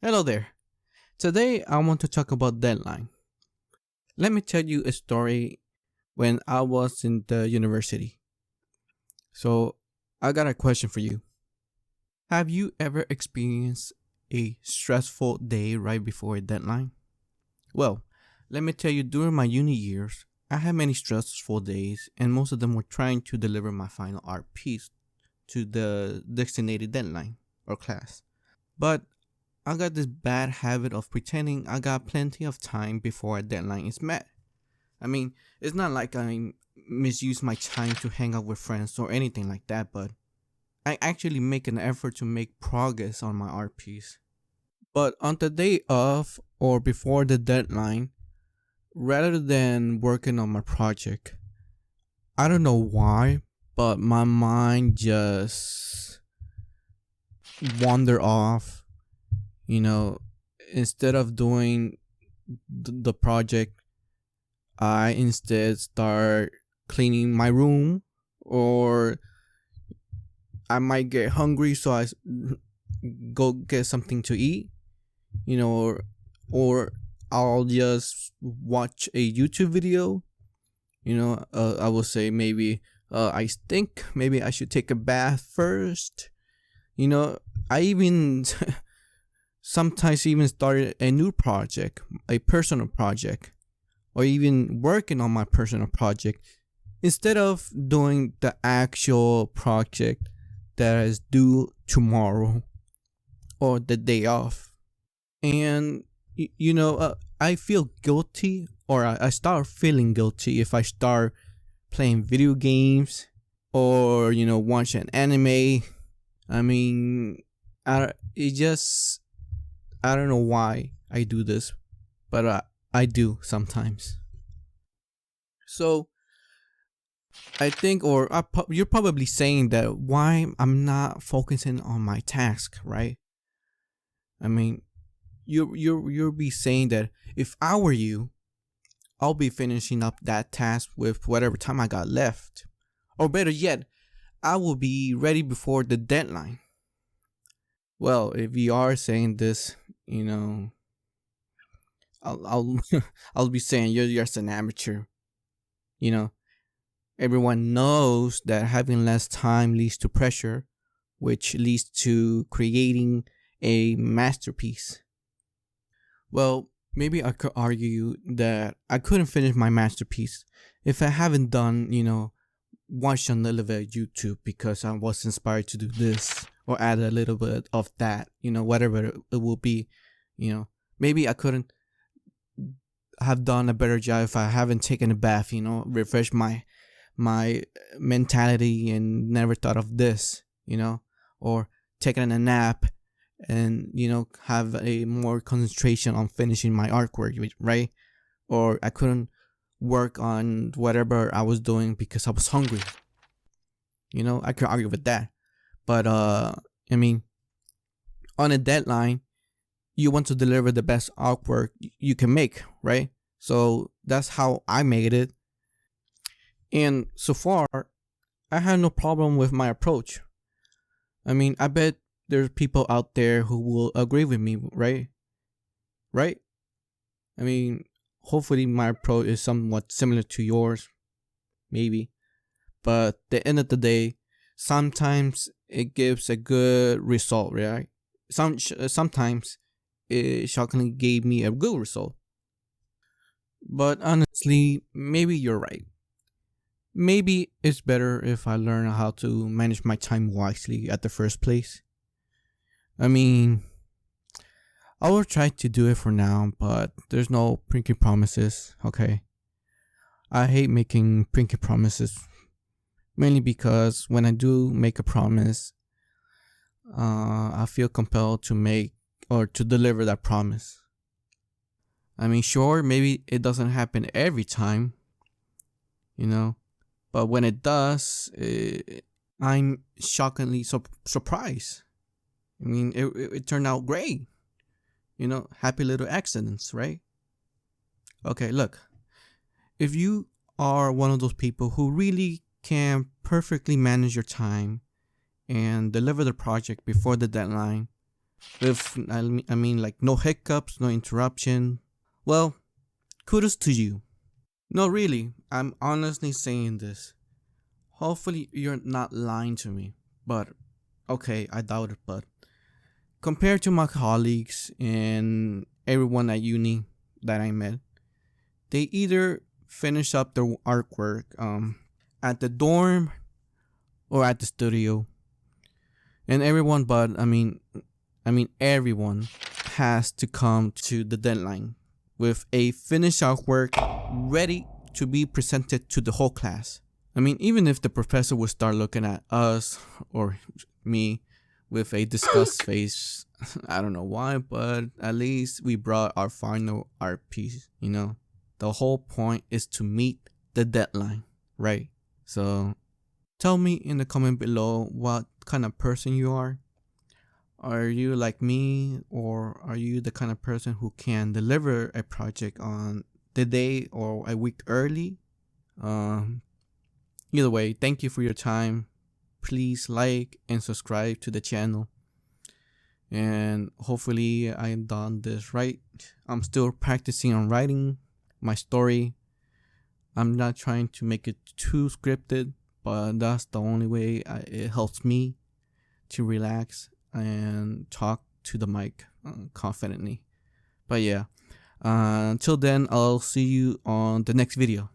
Hello there. Today I want to talk about deadline. Let me tell you a story when I was in the university. So, I got a question for you. Have you ever experienced a stressful day right before a deadline? Well, let me tell you, during my uni years, I had many stressful days, and most of them were trying to deliver my final art piece to the designated deadline or class. But I got this bad habit of pretending I got plenty of time before a deadline is met. I mean, it's not like I misuse my time to hang out with friends or anything like that, but I actually make an effort to make progress on my art piece. But on the day of or before the deadline, rather than working on my project, I don't know why, but my mind just wander off. You know, instead of doing the project, I instead start cleaning my room, or I might get hungry, so go get something to eat, or I'll just watch a YouTube video. I will say maybe I think maybe I should take a bath first. I even sometimes even started a new project, a personal project, or even working on my personal project instead of doing the actual project that is due tomorrow or the day off. And I feel guilty, or I start feeling guilty if I start playing video games or watching anime. I mean, it just, I don't know why I do this, but I do sometimes. So I think, or you're probably saying that why I'm not focusing on my task, right? I mean, you'll be saying that if I were you, I'll be finishing up that task with whatever time I got left, or better yet, I will be ready before the deadline. Well, if you are saying this, I'll I'll be saying you're just an amateur. You know, Everyone knows that having less time leads to pressure, which leads to creating a masterpiece. Well, maybe I could argue that I couldn't finish my masterpiece if I haven't done, watched a little bit of YouTube because I was inspired to do this or add a little bit of that, whatever it will be, Maybe I couldn't have done a better job if I haven't taken a bath, refresh my mentality and never thought of this, or taking a nap and have a more concentration on finishing my artwork, right? Or I couldn't work on whatever I was doing because I was hungry. I could argue with that. But I mean, on a deadline, you want to deliver the best artwork you can make, right? So that's how I made it. And so far, I have no problem with my approach. I mean, I bet there's people out there who will agree with me, right? Right? I mean, hopefully my approach is somewhat similar to yours, maybe. But at the end of the day, sometimes it gives a good result, right? Sometimes it shockingly gave me a good result. But honestly, maybe you're right. Maybe it's better if I learn how to manage my time wisely at the first place. I mean, I will try to do it for now, but there's no pinky promises, okay? I hate making pinky promises, mainly because when I do make a promise, I feel compelled to make or to deliver that promise. I mean, sure, maybe it doesn't happen every time, but when it does, I'm shockingly surprised. I mean, it turned out great. Happy little accidents, right? Okay, look. If you are one of those people who really can perfectly manage your time and deliver the project before the deadline, with I mean like no hiccups, no interruption. Well, kudos to you. No, really, I'm honestly saying this. Hopefully you're not lying to me, but okay, I doubt it. But compared to my colleagues and everyone at uni that I met, they either finish up their artwork at the dorm or at the studio, and everyone but I mean everyone has to come to the deadline with a finished artwork ready to be presented to the whole class. I mean, even if the professor would start looking at us or me with a disgust face, I don't know why, but at least we brought our final art piece, you know? The whole point is to meet the deadline, right? So tell me in the comment below what kind of person you are. Are you like me, or are you the kind of person who can deliver a project on the day or a week early? Um, Either way, thank you for your time. Please like and subscribe to the channel. And hopefully I done this right. I'm still practicing on writing my story. I'm not trying to make it too scripted, but that's the only way it helps me to relax and talk to the mic confidently. But yeah, until then, I'll see you on the next video.